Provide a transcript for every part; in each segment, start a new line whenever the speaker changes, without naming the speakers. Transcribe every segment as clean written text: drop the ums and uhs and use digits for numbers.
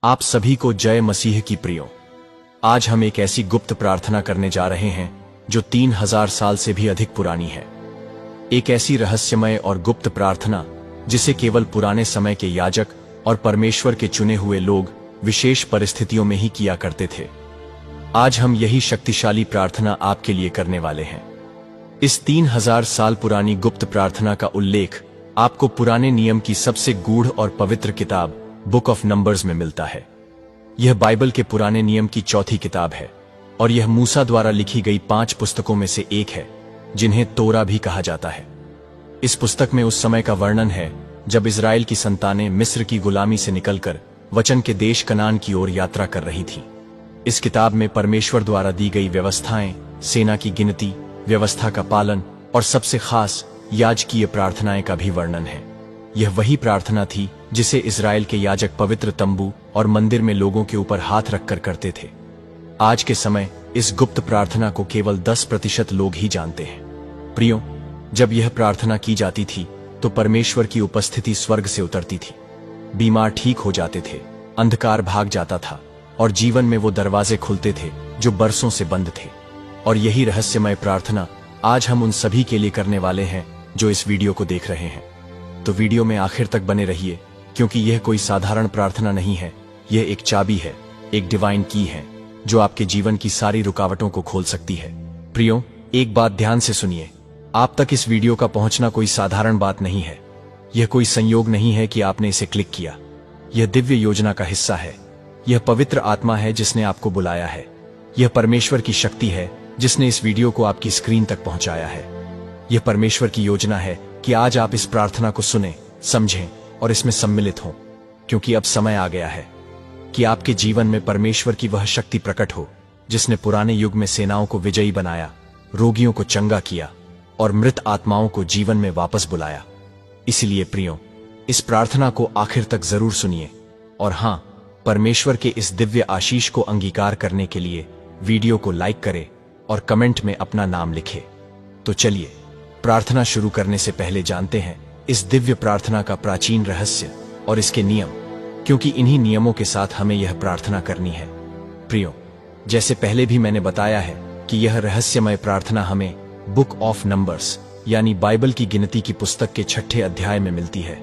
आप सभी को जय मसीह की प्रियो। आज हम एक ऐसी गुप्त प्रार्थना करने जा रहे हैं जो 3000 साल से भी अधिक पुरानी है। एक ऐसी रहस्यमय और गुप्त प्रार्थना जिसे केवल पुराने समय के याजक और परमेश्वर के चुने हुए लोग विशेष परिस्थितियों में ही किया करते थे। आज हम यही शक्तिशाली प्रार्थना आपके लिए करने वाले हैं। इस 3000 साल पुरानी गुप्त प्रार्थना का उल्लेख आपको पुराने नियम की सबसे गूढ़ और पवित्र किताब बुक ऑफ नंबर्स में मिलता है। यह बाइबल के पुराने नियम की चौथी किताब है और यह मूसा द्वारा लिखी गई 5 पुस्तकों में से एक है, जिन्हें तोरा भी कहा जाता है। इस पुस्तक में उस समय का वर्णन है जब इजराइल की संतानें मिस्र की गुलामी से निकलकर वचन के देश कनान की ओर यात्रा कर रही थीं। इस किताब में परमेश्वर द्वारा दी गई व्यवस्थाएं, सेना की गिनती, व्यवस्था का पालन और सबसे खास याजकीय प्रार्थनाएं का भी वर्णन है। यह वही प्रार्थना थी जिसे इजराइल के याजक पवित्र तंबू और मंदिर में लोगों के ऊपर हाथ रखकर करते थे। आज के समय इस गुप्त प्रार्थना को केवल 10% लोग ही जानते हैं। प्रियो, जब यह प्रार्थना की जाती थी तो परमेश्वर की उपस्थिति स्वर्ग से उतरती थी। बीमार ठीक हो जाते थे, अंधकार भाग जाता था और जीवन में वो दरवाजे खुलते थे जो बरसों से बंद थे। और यही रहस्यमय प्रार्थना आज हम उन सभी के लिए करने वाले हैं जो इस वीडियो को देख रहे हैं। तो वीडियो में आखिर तक बने रहिए, क्योंकि यह कोई साधारण प्रार्थना नहीं है। यह एक चाबी है, एक डिवाइन की है जो आपके जीवन की सारी रुकावटों को खोल सकती है। प्रियो, एक बात ध्यान से सुनिए। आप तक इस वीडियो का पहुंचना कोई साधारण बात नहीं है। यह कोई संयोग नहीं है कि आपने इसे क्लिक किया। यह दिव्य योजना का हिस्सा है। यह पवित्र आत्मा है जिसने आपको बुलाया है। यह परमेश्वर की शक्ति है जिसने इस वीडियो को आपकी स्क्रीन तक पहुंचाया है। यह परमेश्वर की योजना है कि आज आप इस प्रार्थना को सुने, समझें और इसमें सम्मिलित हों, क्योंकि अब समय आ गया है कि आपके जीवन में परमेश्वर की वह शक्ति प्रकट हो जिसने पुराने युग में सेनाओं को विजयी बनाया, रोगियों को चंगा किया और मृत आत्माओं को जीवन में वापस बुलाया। इसलिए प्रियो, इस प्रार्थना को आखिर तक जरूर सुनिए और हां, परमेश्वर के इस दिव्य आशीष को अंगीकार करने के लिए वीडियो को लाइक करें और कमेंट में अपना नाम लिखें। तो चलिए प्रार्थना शुरू करने से पहले जानते हैं इस दिव्य प्रार्थना का प्राचीन रहस्य और इसके नियम, क्योंकि इन्हीं नियमों के साथ हमें यह प्रार्थना करनी है। प्रियो, जैसे पहले भी मैंने बताया है कि यह रहस्यमय प्रार्थना हमें बुक ऑफ नंबर्स यानी बाइबल की गिनती की पुस्तक के 6ठे अध्याय में मिलती है।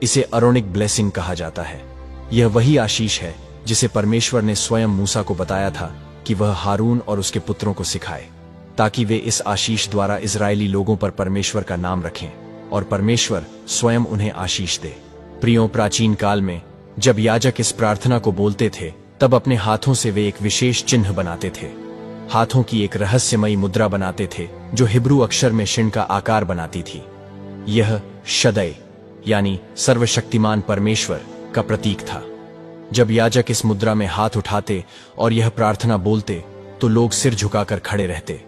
इसे अरोनिक ब्लेसिंग कहा जाता है। यह वही आशीष है जिसे परमेश्वर ने स्वयं मूसा को बताया था कि वह हारून और उसके पुत्रों को सिखाए, ताकि वे इस आशीष द्वारा इजरायली लोगों पर परमेश्वर का नाम रखें और परमेश्वर स्वयं उन्हें आशीष दे। प्रियो, प्राचीन काल में जब याजक इस प्रार्थना को बोलते थे तब अपने हाथों से वे एक विशेष चिन्ह बनाते थे। हाथों की एक रहस्यमयी मुद्रा बनाते थे जो हिब्रू अक्षर में शिन का आकार बनाती थी। यह शदय यानी सर्वशक्तिमान परमेश्वर का प्रतीक था। जब याजक इस मुद्रा में हाथ उठाते और यह प्रार्थना बोलते तो लोग सिर झुकाकर खड़े रहते,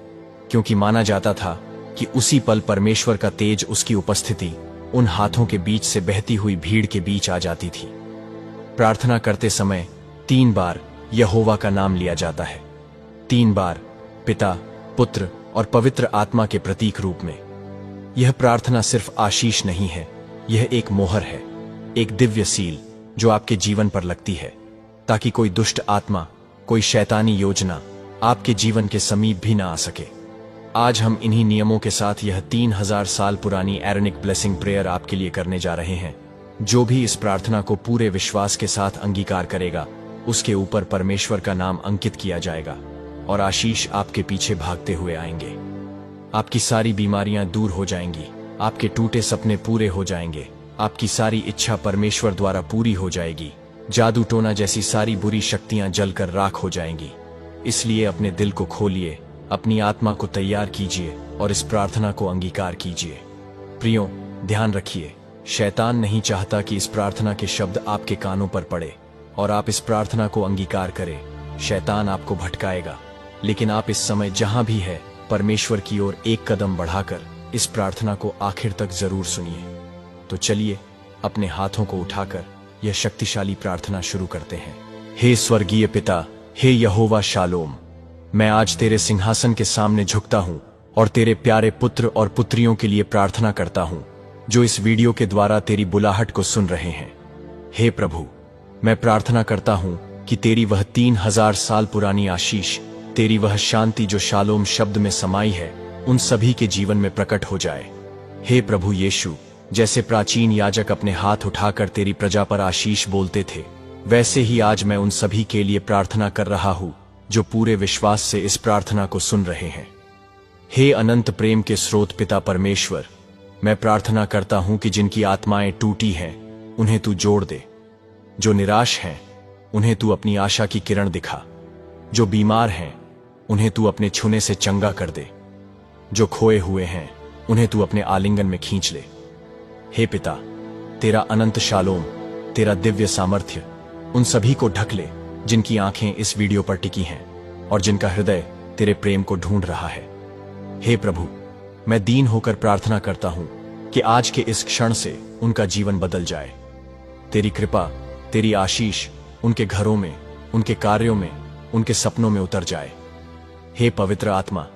क्योंकि माना जाता था कि उसी पल परमेश्वर का तेज, उसकी उपस्थिति उन हाथों के बीच से बहती हुई भीड़ के बीच आ जाती थी। प्रार्थना करते समय 3 बार यहोवा का नाम लिया जाता है। 3 बार पिता, पुत्र और पवित्र आत्मा के प्रतीक रूप में। यह प्रार्थना सिर्फ आशीष नहीं है, यह एक मोहर है, एक दिव्य सील जो आपके जीवन पर लगती है, ताकि कोई दुष्ट आत्मा, कोई शैतानी योजना आपके जीवन के समीप भी ना आ सके। आज हम इन्हीं नियमों के साथ यह 3000 साल पुरानी एरोनिक ब्लेसिंग प्रेयर आपके लिए करने जा रहे हैं। जो भी इस प्रार्थना को पूरे विश्वास के साथ अंगीकार करेगा, उसके ऊपर परमेश्वर का नाम अंकित किया जाएगा और आशीष आपके पीछे भागते हुए आएंगे। आपकी सारी बीमारियां दूर हो जाएंगी, आपके टूटे सपने पूरे हो जाएंगे, आपकी सारी इच्छा परमेश्वर द्वारा पूरी हो जाएगी, जादू टोना जैसी सारी बुरी शक्तियां जलकर राख हो जाएंगी। इसलिए अपने दिल को खोलिए, अपनी आत्मा को तैयार कीजिए और इस प्रार्थना को अंगीकार कीजिए। प्रियो, ध्यान रखिए, शैतान नहीं चाहता कि इस प्रार्थना के शब्द आपके कानों पर पड़े और आप इस प्रार्थना को अंगीकार करें। शैतान आपको भटकाएगा, लेकिन आप इस समय जहां भी है परमेश्वर की ओर एक कदम बढ़ाकर इस प्रार्थना को आखिर तक जरूर सुनिए। तो चलिए अपने हाथों को उठाकर यह शक्तिशाली प्रार्थना शुरू करते हैं। हे स्वर्गीय पिता, हे यहोवा शालोम, मैं आज तेरे सिंहासन के सामने झुकता हूं और तेरे प्यारे पुत्र और पुत्रियों के लिए प्रार्थना करता हूं जो इस वीडियो के द्वारा तेरी बुलाहट को सुन रहे हैं। हे प्रभु, मैं प्रार्थना करता हूं कि तेरी वह 3000 साल पुरानी आशीष, तेरी वह शांति जो शालोम शब्द में समाई है, उन सभी के जीवन में प्रकट हो जाए। हे प्रभु यीशु, जैसे प्राचीन याजक अपने हाथ उठाकर तेरी प्रजा पर आशीष बोलते थे, वैसे ही आज मैं उन सभी के लिए प्रार्थना कर रहा हूं जो पूरे विश्वास से इस प्रार्थना को सुन रहे हैं। हे अनंत प्रेम के स्रोत पिता परमेश्वर, मैं प्रार्थना करता हूं कि जिनकी आत्माएं टूटी हैं उन्हें तू जोड़ दे, जो निराश हैं उन्हें तू अपनी आशा की किरण दिखा, जो बीमार हैं उन्हें तू अपने छूने से चंगा कर दे, जो खोए हुए हैं उन्हें तू अपने आलिंगन में खींच ले। हे पिता, तेरा अनंत शालोम, तेरा दिव्य सामर्थ्य उन सभी को ढक ले जिनकी आंखें इस वीडियो पर टिकी हैं और जिनका हृदय तेरे प्रेम को ढूंढ रहा है। हे प्रभु, मैं दीन होकर प्रार्थना करता हूं कि आज के इस क्षण से उनका जीवन बदल जाए। तेरी कृपा, तेरी आशीष उनके घरों में, उनके कार्यों में, उनके सपनों में उतर जाए। हे पवित्र आत्मा,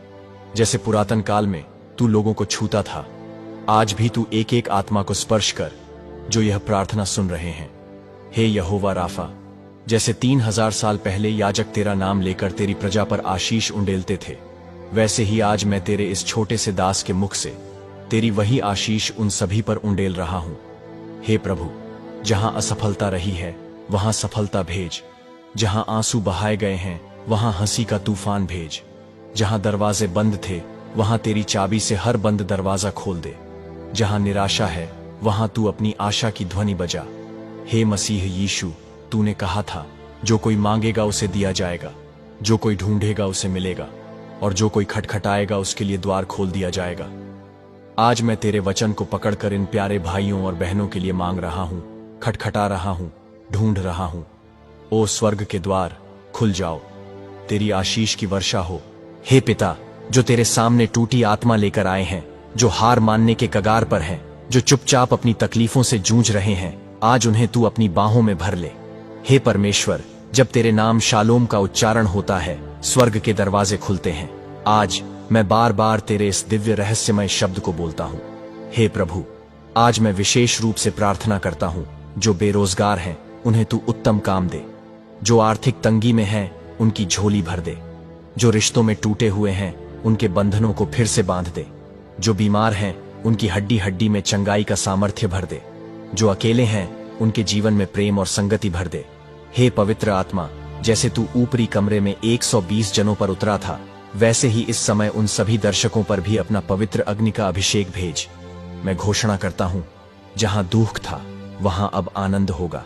जैसे पुरातन काल में तू लोगों को छूता था, आज भी तू एक एक आत्मा को स्पर्श कर जो यह प्रार्थना सुन रहे हैं। हे यहोवा राफा, जैसे 3000 साल पहले याजक तेरा नाम लेकर तेरी प्रजा पर आशीष उंडेलते थे, वैसे ही आज मैं तेरे इस छोटे से दास के मुख से तेरी वही आशीष उन सभी पर उंडेल रहा हूं। हे प्रभु, जहां असफलता रही है वहां सफलता भेज, जहां आंसू बहाए गए हैं वहां हंसी का तूफान भेज, जहां दरवाजे बंद थे वहां तेरी चाबी से हर बंद दरवाजा खोल दे, जहां निराशा है वहां तू अपनी आशा की ध्वनि बजा। हे मसीह यीशु, तूने कहा था जो कोई मांगेगा उसे दिया जाएगा, जो कोई ढूंढेगा उसे मिलेगा, और जो कोई खटखटाएगा उसके लिए द्वार खोल दिया जाएगा। आज मैं तेरे वचन को पकड़कर इन प्यारे भाइयों और बहनों के लिए मांग रहा हूं, खटखटा रहा हूं, ढूंढ रहा हूं। ओ स्वर्ग के द्वार खुल जाओ, तेरी आशीष की वर्षा हो। हे पिता, जो तेरे सामने टूटी आत्मा लेकर आए हैं, जो हार मानने के कगार पर हैं, जो चुपचाप अपनी तकलीफों से जूझ रहे हैं, आज उन्हें तू अपनी बाहों में भर ले। हे परमेश्वर, जब तेरे नाम शालोम का उच्चारण होता है, स्वर्ग के दरवाजे खुलते हैं। आज मैं बार बार तेरे इस दिव्य रहस्यमय शब्द को बोलता हूं। हे प्रभु, आज मैं विशेष रूप से प्रार्थना करता हूं, जो बेरोजगार हैं उन्हें तू उत्तम काम दे, जो आर्थिक तंगी में हैं उनकी झोली भर दे, जो रिश्तों में टूटे हुए हैं उनके बंधनों को फिर से बांध दे, जो बीमार हैं उनकी हड्डी हड्डी में चंगाई का सामर्थ्य भर दे, जो अकेले हैं उनके जीवन में प्रेम और संगति भर दे। हे पवित्र आत्मा, जैसे तू ऊपरी कमरे में 120 जनों पर उतरा था, वैसे ही इस समय उन सभी दर्शकों पर भी अपना पवित्र अग्नि का अभिषेक भेज। मैं घोषणा करता हूं, जहां दुख था वहां अब आनंद होगा,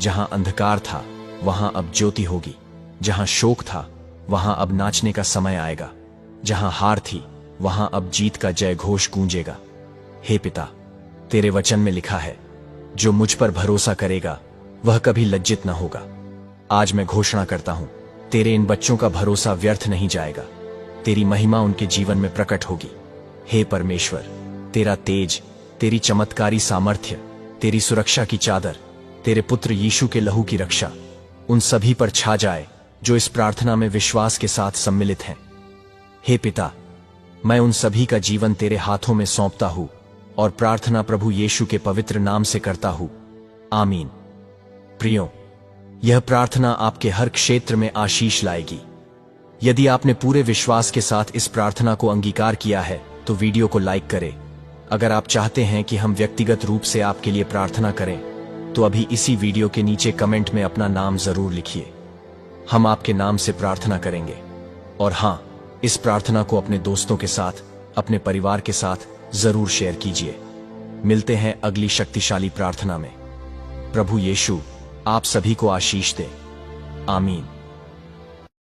जहां अंधकार था वहां अब ज्योति होगी, जहां शोक था वहां अब नाचने का समय आएगा, जहां हार थी वहां अब जीत का जय घोष गूंजेगा। हे पिता, तेरे वचन में लिखा है, जो मुझ पर भरोसा करेगा वह कभी लज्जित न होगा। आज मैं घोषणा करता हूं, तेरे इन बच्चों का भरोसा व्यर्थ नहीं जाएगा, तेरी महिमा उनके जीवन में प्रकट होगी। हे परमेश्वर, तेरा तेज, तेरी चमत्कारी सामर्थ्य, तेरी सुरक्षा की चादर, तेरे पुत्र यीशु के लहू की रक्षा उन सभी पर छा जाए जो इस प्रार्थना में विश्वास के साथ सम्मिलित हैं। हे पिता, मैं उन सभी का जीवन तेरे हाथों में सौंपता हूं और प्रार्थना प्रभु यीशु के पवित्र नाम से करता हूं, आमीन। प्रियो, यह प्रार्थना आपके हर क्षेत्र में आशीष लाएगी। यदि आपने पूरे विश्वास के साथ इस प्रार्थना को अंगीकार किया है तो वीडियो को लाइक करें। अगर आप चाहते हैं कि हम व्यक्तिगत रूप से आपके लिए प्रार्थना करें तो अभी इसी वीडियो के नीचे कमेंट में अपना नाम जरूर लिखिए, हम आपके नाम से प्रार्थना करेंगे। और हाँ, इस प्रार्थना को अपने दोस्तों के साथ, अपने परिवार के साथ जरूर शेयर कीजिए। मिलते हैं अगली शक्तिशाली प्रार्थना में। प्रभु यीशु आप सभी को आशीष दे, आमीन।